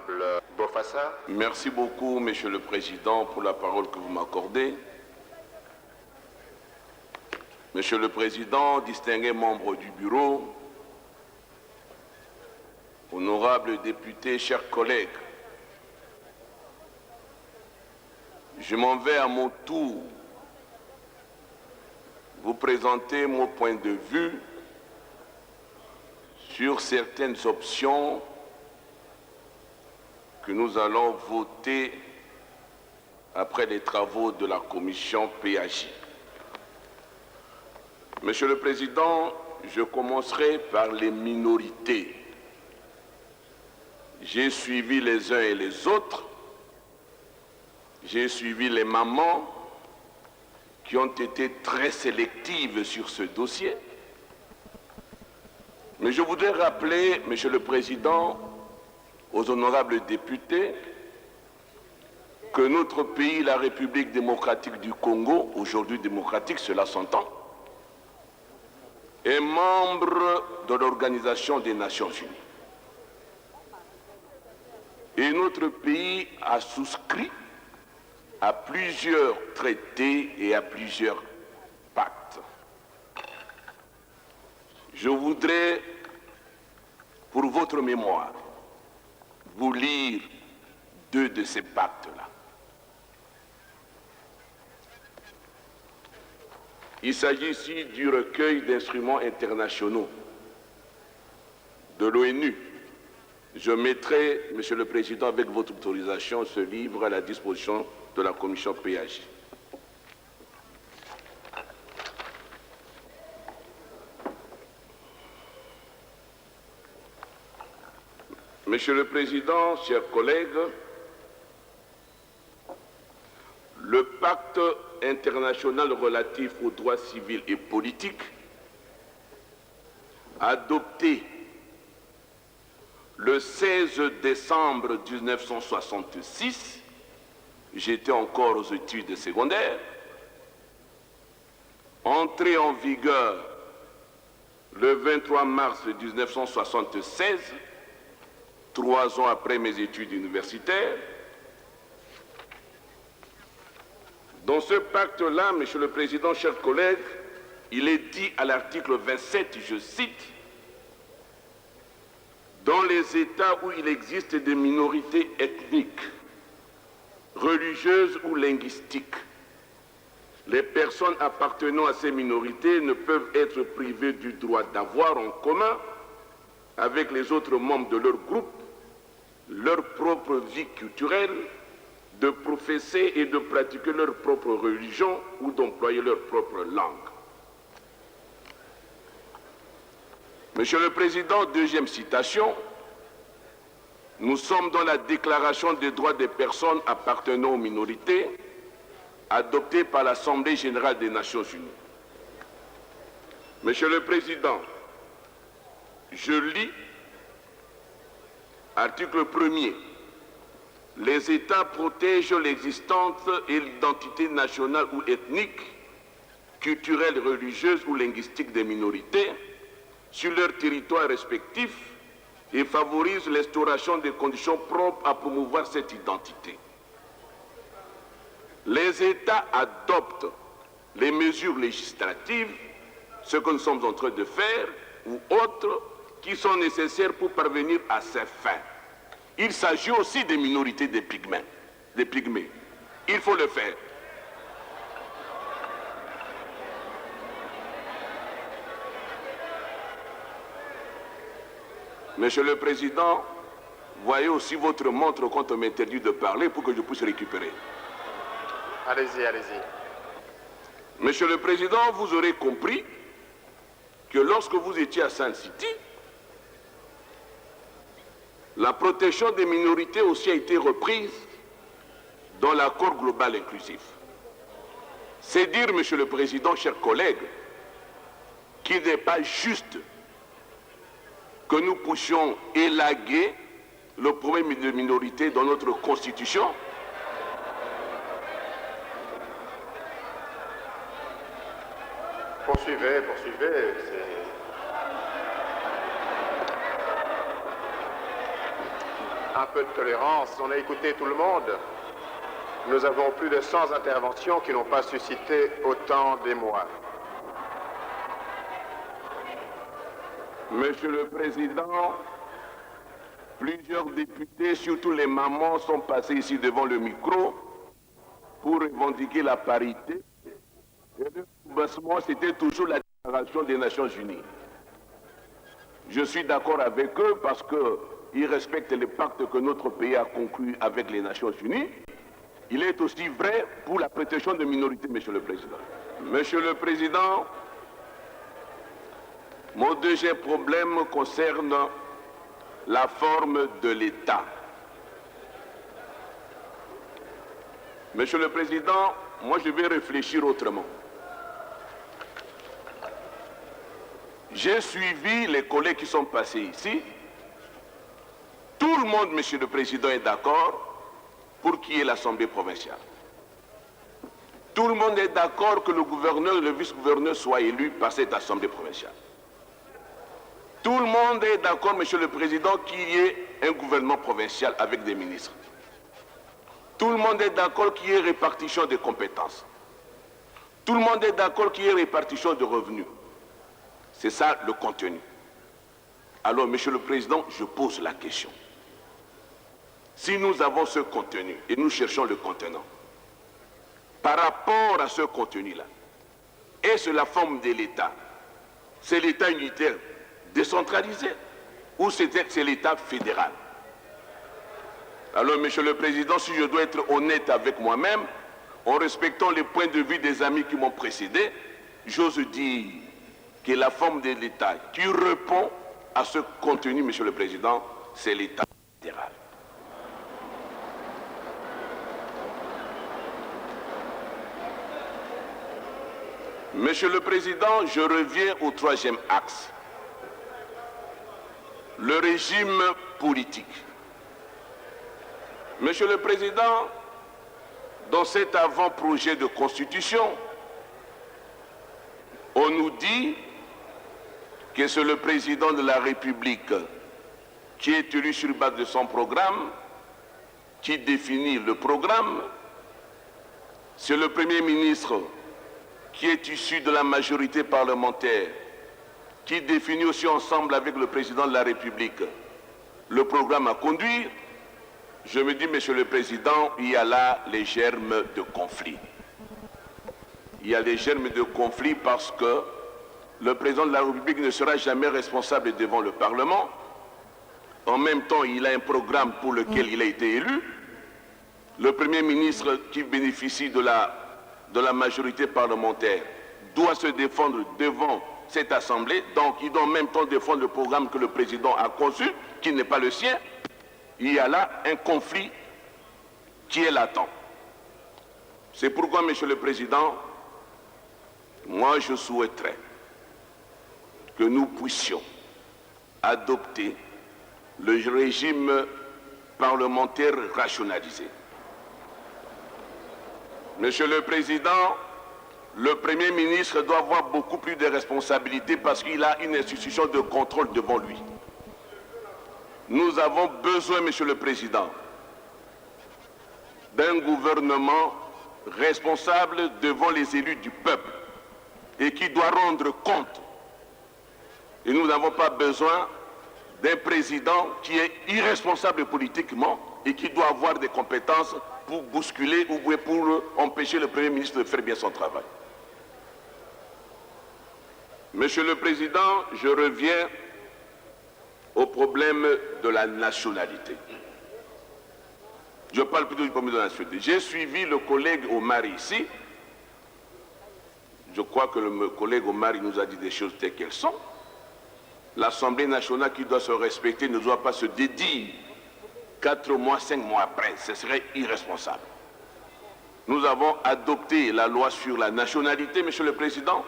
L'honorable Bofassa. Merci beaucoup, Monsieur le Président, pour la parole que vous m'accordez. Monsieur le Président, distingués membres du Bureau, honorables députés, chers collègues, je m'en vais à mon tour vous présenter mon point de vue sur certaines options que nous allons voter après les travaux de la commission PAJ. Monsieur le Président, je commencerai par les minorités. J'ai suivi les uns et les autres. J'ai suivi les mamans qui ont été très sélectives sur ce dossier. Mais je voudrais rappeler, Monsieur le Président, aux honorables députés, que notre pays, la République démocratique du Congo, aujourd'hui démocratique, cela s'entend, est membre de l'Organisation des Nations Unies. Et notre pays a souscrit à plusieurs traités et à plusieurs pactes. Je voudrais, pour votre mémoire, vous lire deux de ces pactes-là. Il s'agit ici du recueil d'instruments internationaux de l'ONU. Je mettrai, Monsieur le Président, avec votre autorisation, ce livre à la disposition de la commission PAJ. Monsieur le Président, chers collègues, le pacte international relatif aux droits civils et politiques, adopté le 16 décembre 1966, j'étais encore aux études secondaires, entré en vigueur le 23 mars 1976, 3 ans après mes études universitaires. Dans ce pacte-là, Monsieur le Président, chers collègues, il est dit à l'article 27, je cite, « Dans les États où il existe des minorités ethniques, religieuses ou linguistiques, les personnes appartenant à ces minorités ne peuvent être privées du droit d'avoir en commun avec les autres membres de leur groupe leur propre vie culturelle, de professer et de pratiquer leur propre religion ou d'employer leur propre langue. » Monsieur le Président, deuxième citation, nous sommes dans la Déclaration des droits des personnes appartenant aux minorités, adoptée par l'Assemblée générale des Nations unies. Monsieur le Président, je lis article 1er. Les États protègent l'existence et l'identité nationale ou ethnique, culturelle, religieuse ou linguistique des minorités sur leur territoire respectif et favorisent l'instauration des conditions propres à promouvoir cette identité. Les États adoptent les mesures législatives, ce que nous sommes en train de faire, ou autres, qui sont nécessaires pour parvenir à ces fins. Il s'agit aussi des minorités des pygmées. Il faut le faire. Monsieur le Président, voyez aussi votre montre quand on m'interdit de parler pour que je puisse récupérer. Allez-y, allez-y. Monsieur le Président, vous aurez compris que lorsque vous étiez à Sun City, la protection des minorités aussi a été reprise dans l'accord global inclusif. C'est dire, Monsieur le Président, chers collègues, qu'il n'est pas juste que nous puissions élaguer le problème de minorité dans notre Constitution. Poursuivez, poursuivez. un peu de tolérance. On a écouté tout le monde. Nous avons plus de 100 interventions qui n'ont pas suscité autant d'émoi. Monsieur le Président, plusieurs députés, surtout les mamans, sont passés ici devant le micro pour revendiquer la parité. Et le soubassement, c'était toujours la déclaration des Nations Unies. Je suis d'accord avec eux parce qu'ils respectent les pactes que notre pays a conclus avec les Nations Unies. Il est aussi vrai pour la protection des minorités, Monsieur le Président. Monsieur le Président, mon deuxième problème concerne la forme de l'État. Monsieur le Président, moi je vais réfléchir autrement. J'ai suivi les collègues qui sont passés ici. Tout le monde, Monsieur le Président, est d'accord pour qu'il y ait l'Assemblée provinciale. Tout le monde est d'accord que le gouverneur et le vice-gouverneur soient élus par cette Assemblée provinciale. Tout le monde est d'accord, Monsieur le Président, qu'il y ait un gouvernement provincial avec des ministres. Tout le monde est d'accord qu'il y ait répartition des compétences. Tout le monde est d'accord qu'il y ait répartition de revenus. C'est ça le contenu. Alors, Monsieur le Président, je pose la question. Si nous avons ce contenu et nous cherchons le contenant, par rapport à ce contenu-là, est-ce la forme de l'État? C'est l'État unitaire décentralisé ou c'est l'État fédéral? Alors, Monsieur le Président, si je dois être honnête avec moi-même, en respectant les points de vue des amis qui m'ont précédé, j'ose dire que la forme de l'État qui répond à ce contenu, Monsieur le Président, c'est l'État fédéral. Monsieur le Président, je reviens au troisième axe. Le régime politique. Monsieur le Président, dans cet avant-projet de constitution, on nous dit que c'est le président de la République qui est élu sur base de son programme, qui définit le programme. C'est le Premier ministre qui est issu de la majorité parlementaire, qui définit aussi ensemble avec le président de la République le programme à conduire. Je me dis, Monsieur le Président, il y a là les germes de conflit. Il y a les germes de conflit parce que le président de la République ne sera jamais responsable devant le Parlement. En même temps, il a un programme pour lequel il a été élu. Le Premier ministre qui bénéficie de la majorité parlementaire doit se défendre devant cette Assemblée. Donc, il doit en même temps défendre le programme que le président a conçu, qui n'est pas le sien. Il y a là un conflit qui est latent. C'est pourquoi, Monsieur le Président, moi je souhaiterais que nous puissions adopter le régime parlementaire rationalisé. Monsieur le Président, le Premier ministre doit avoir beaucoup plus de responsabilités parce qu'il a une institution de contrôle devant lui. Nous avons besoin, Monsieur le Président, d'un gouvernement responsable devant les élus du peuple et qui doit rendre compte. Et nous n'avons pas besoin d'un président qui est irresponsable politiquement et qui doit avoir des compétences pour bousculer ou pour empêcher le Premier ministre de faire bien son travail. Monsieur le Président, je reviens au problème de la nationalité. Je parle plutôt du problème de la nationalité. J'ai suivi le collègue Omar ici. Je crois que le collègue Omar nous a dit des choses telles qu'elles sont. L'Assemblée nationale qui doit se respecter ne doit pas se dédier 4 mois, 5 mois après. Ce serait irresponsable. Nous avons adopté la loi sur la nationalité, Monsieur le Président.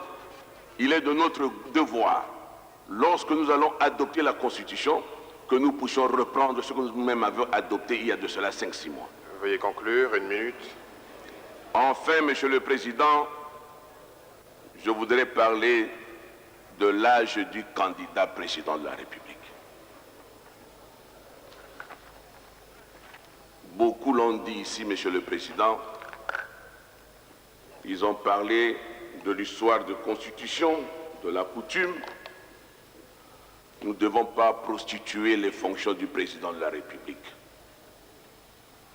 Il est de notre devoir, lorsque nous allons adopter la Constitution, que nous puissions reprendre ce que nous-mêmes avons adopté il y a de cela 5-6 mois. Veuillez conclure, 1 minute. Enfin, Monsieur le Président, je voudrais parler de l'âge du candidat président de la République. dit ici, Monsieur le Président, ils ont parlé de l'histoire de constitution, de la coutume. Nous ne devons pas prostituer les fonctions du président de la République.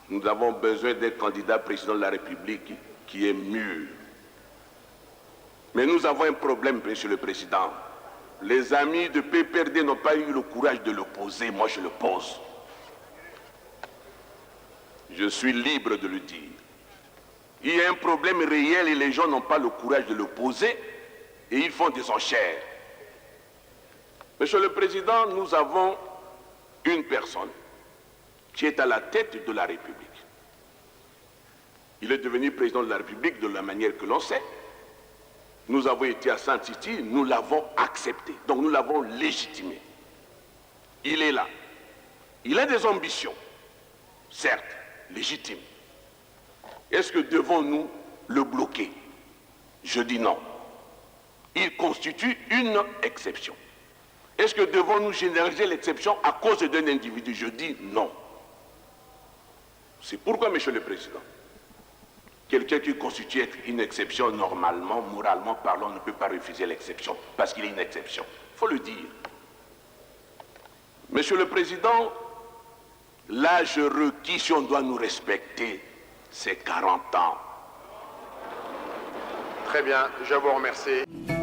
Nous avons besoin d'un candidat président de la République qui est mûr. Mais nous avons un problème, Monsieur le Président. Les amis de PPRD n'ont pas eu le courage de le poser, moi je le pose. Je suis libre de le dire. Il y a un problème réel et les gens n'ont pas le courage de le poser et ils font des enchères. Monsieur le Président, nous avons une personne qui est à la tête de la République. Il est devenu président de la République de la manière que l'on sait. Nous avons été à Saint-Titi, nous l'avons accepté, donc nous l'avons légitimé. Il est là. Il a des ambitions, certes, légitimes. Est-ce que devons-nous le bloquer? Je dis non. Il constitue une exception. Est-ce que devons-nous généraliser l'exception à cause d'un individu? Je dis non. C'est pourquoi, Monsieur le Président, quelqu'un qui constitue une exception, normalement, moralement parlant, ne peut pas refuser l'exception, parce qu'il est une exception. Il faut le dire. Monsieur le Président, l'âge requis, si on doit nous respecter, c'est 40 ans. Très bien, je vous remercie.